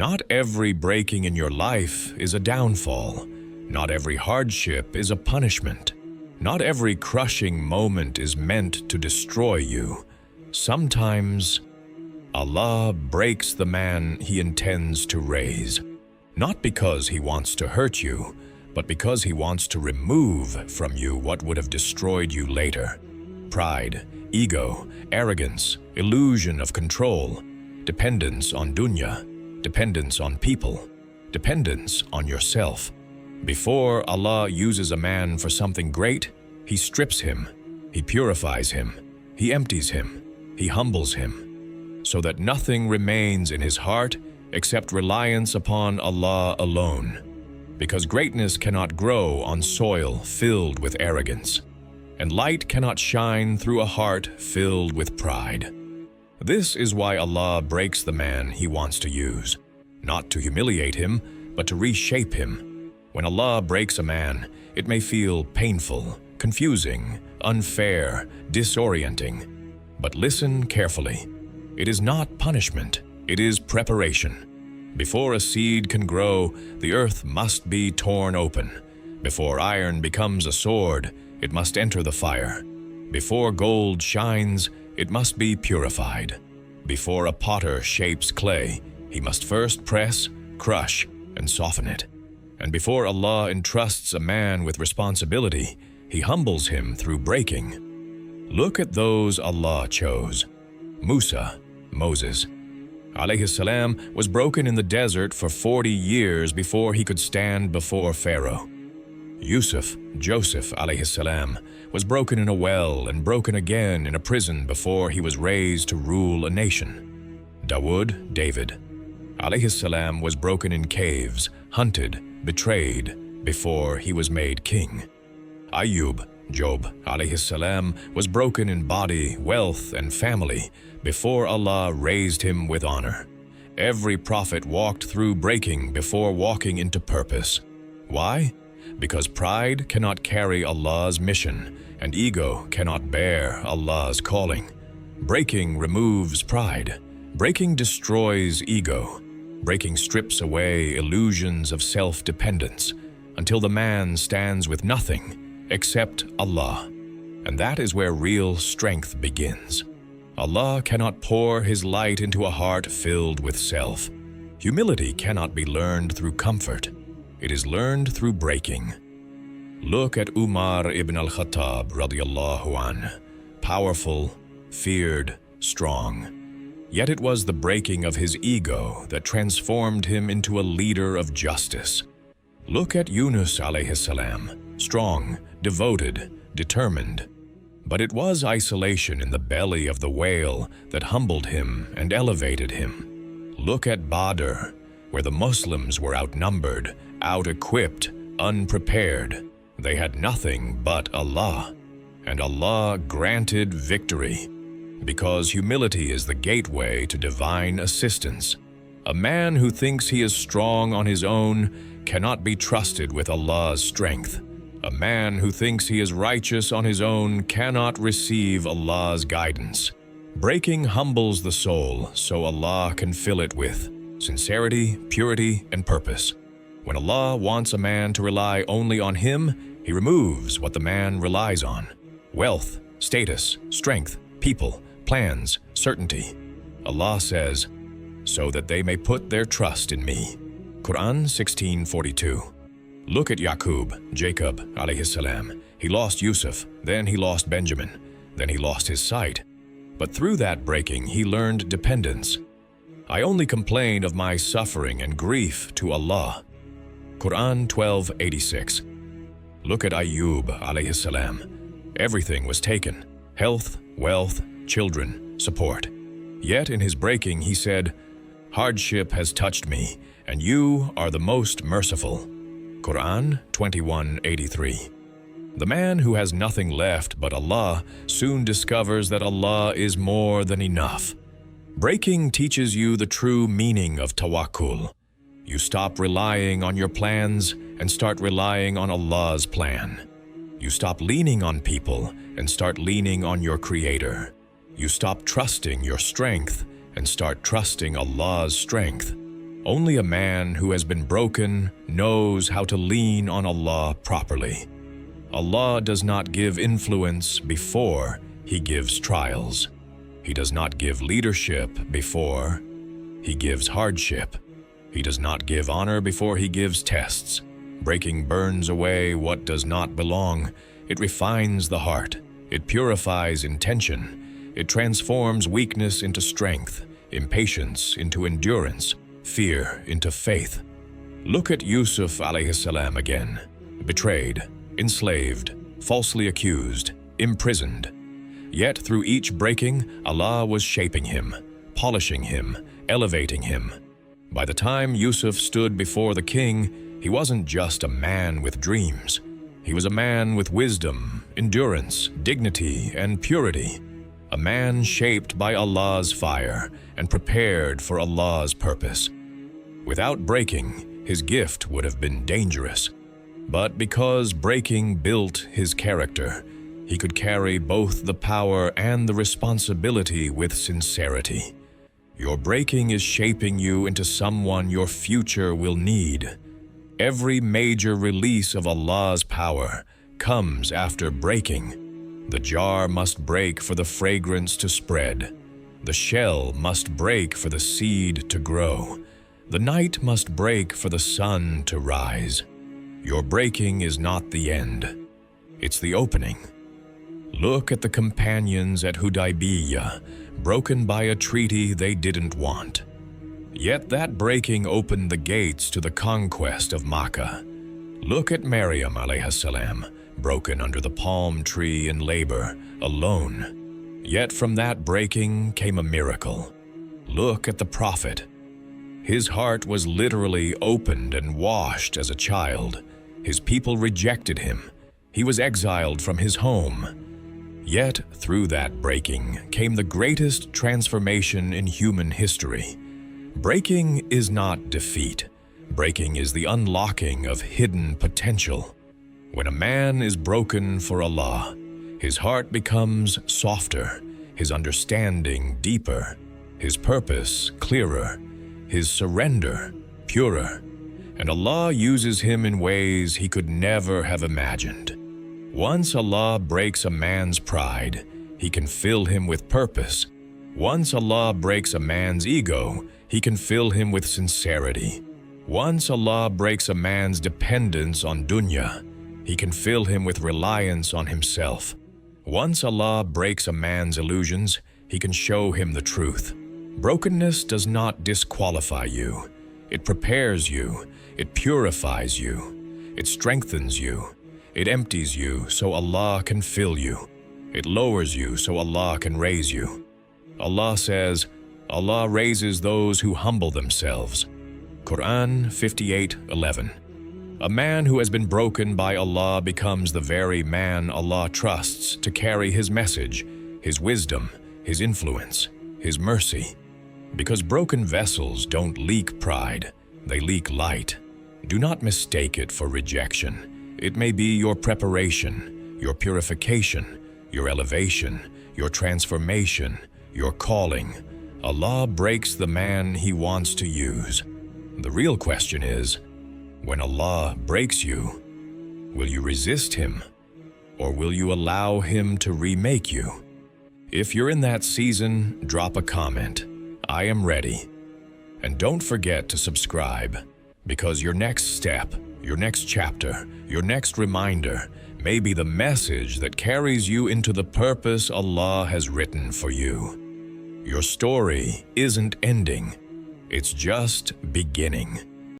Not every breaking in your life is a downfall. Not every hardship is a punishment. Not every crushing moment is meant to destroy you. Sometimes Allah breaks the man He intends to raise, not because He wants to hurt you, but because He wants to remove from you what would have destroyed you later. Pride, ego, arrogance, illusion of control, dependence on dunya, dependence on people, dependence on yourself. Before Allah uses a man for something great, He strips him, He purifies him, He empties him, He humbles him, so that nothing remains in his heart except reliance upon Allah alone. Because greatness cannot grow on soil filled with arrogance, and light cannot shine through a heart filled with pride. This is why Allah breaks the man He wants to use, not to humiliate him, but to reshape him. When Allah breaks a man, it may feel painful, confusing, unfair, disorienting. But listen carefully. It is not punishment, it is preparation. Before a seed can grow, the earth must be torn open. Before iron becomes a sword, it must enter the fire. Before gold shines, it must be purified. Before a potter shapes clay, he must first press, crush, and soften it. And before Allah entrusts a man with responsibility, He humbles him through breaking. Look at those Allah chose. Musa, Moses, alayhi salam, was broken in the desert for 40 years before he could stand before Pharaoh. Yusuf, Joseph, alayhi salam, was broken in a well and broken again in a prison before he was raised to rule a nation. Dawood, David, alayhi salam, was broken in caves, hunted, betrayed, before he was made king. Ayub, Job, alayhi salam, was broken in body, wealth, and family before Allah raised him with honor. Every prophet walked through breaking before walking into purpose. Why? Because pride cannot carry Allah's mission, and ego cannot bear Allah's calling. Breaking removes pride. Breaking destroys ego. Breaking strips away illusions of self-dependence until the man stands with nothing except Allah. And that is where real strength begins. Allah cannot pour His light into a heart filled with self. Humility cannot be learned through comfort. It is learned through breaking. Look at Umar ibn al-Khattab radiyallahu an, powerful, feared, strong. Yet it was the breaking of his ego that transformed him into a leader of justice. Look at Yunus alayhi salam, strong, devoted, determined. But it was isolation in the belly of the whale that humbled him and elevated him. Look at Badr, where the Muslims were outnumbered, out-equipped, unprepared. They had nothing but Allah, and Allah granted victory. Because humility is the gateway to divine assistance. A man who thinks he is strong on his own cannot be trusted with Allah's strength. A man who thinks he is righteous on his own cannot receive Allah's guidance. Breaking humbles the soul so Allah can fill it with sincerity, purity, and purpose. When Allah wants a man to rely only on Him, He removes what the man relies on: wealth, status, strength, people, plans, certainty. Allah says, so that they may put their trust in me. Quran 16:42. Look at Yaqub, Jacob, alayhi salam. He lost Yusuf, then he lost Benjamin, then he lost his sight. But through that breaking, he learned dependence. I only complain of my suffering and grief to Allah. Quran 12:86. Look at Ayub, alayhi salam. Everything was taken: health, wealth, children, support. Yet in his breaking, he said, hardship has touched me, and you are the most merciful. Quran 21:83. The man who has nothing left but Allah soon discovers that Allah is more than enough. Breaking teaches you the true meaning of tawakkul. You stop relying on your plans and start relying on Allah's plan. You stop leaning on people and start leaning on your Creator. You stop trusting your strength and start trusting Allah's strength. Only a man who has been broken knows how to lean on Allah properly. Allah does not give influence before He gives trials. He does not give leadership before He gives hardship. He does not give honor before He gives tests. Breaking burns away what does not belong. It refines the heart. It purifies intention. It transforms weakness into strength, impatience into endurance, fear into faith. Look at Yusuf alayhi salam again. Betrayed, enslaved, falsely accused, imprisoned. Yet through each breaking, Allah was shaping him, polishing him, elevating him. By the time Yusuf stood before the king, he wasn't just a man with dreams. He was a man with wisdom, endurance, dignity, and purity. A man shaped by Allah's fire and prepared for Allah's purpose. Without breaking, his gift would have been dangerous. But because breaking built his character, he could carry both the power and the responsibility with sincerity. Your breaking is shaping you into someone your future will need. Every major release of Allah's power comes after breaking. The jar must break for the fragrance to spread. The shell must break for the seed to grow. The night must break for the sun to rise. Your breaking is not the end. It's the opening. Look at the companions at Hudaybiyah, broken by a treaty they didn't want. Yet that breaking opened the gates to the conquest of Makkah. Look at Maryam alayhi salam, broken under the palm tree in labor, alone. Yet from that breaking came a miracle. Look at the Prophet. His heart was literally opened and washed as a child. His people rejected him. He was exiled from his home. Yet through that breaking came the greatest transformation in human history. Breaking is not defeat. Breaking is the unlocking of hidden potential. When a man is broken for Allah, his heart becomes softer, his understanding deeper, his purpose clearer, his surrender purer, and Allah uses him in ways he could never have imagined. Once Allah breaks a man's pride, He can fill him with purpose. Once Allah breaks a man's ego, He can fill him with sincerity. Once Allah breaks a man's dependence on dunya, He can fill him with reliance on Himself. Once Allah breaks a man's illusions, He can show him the truth. Brokenness does not disqualify you. It prepares you. It purifies you. It strengthens you. It empties you so Allah can fill you. It lowers you so Allah can raise you. Allah says, Allah raises those who humble themselves. Quran 58:11. A man who has been broken by Allah becomes the very man Allah trusts to carry His message, His wisdom, His influence, His mercy. Because broken vessels don't leak pride, they leak light. Do not mistake it for rejection. It may be your preparation, your purification, your elevation, your transformation, your calling. Allah breaks the man He wants to use. The real question is, when Allah breaks you, will you resist Him, or will you allow Him to remake you? If you're in that season, drop a comment. I am ready. And don't forget to subscribe, because your next step, your next chapter, your next reminder may be the message that carries you into the purpose Allah has written for you. Your story isn't ending, it's just beginning.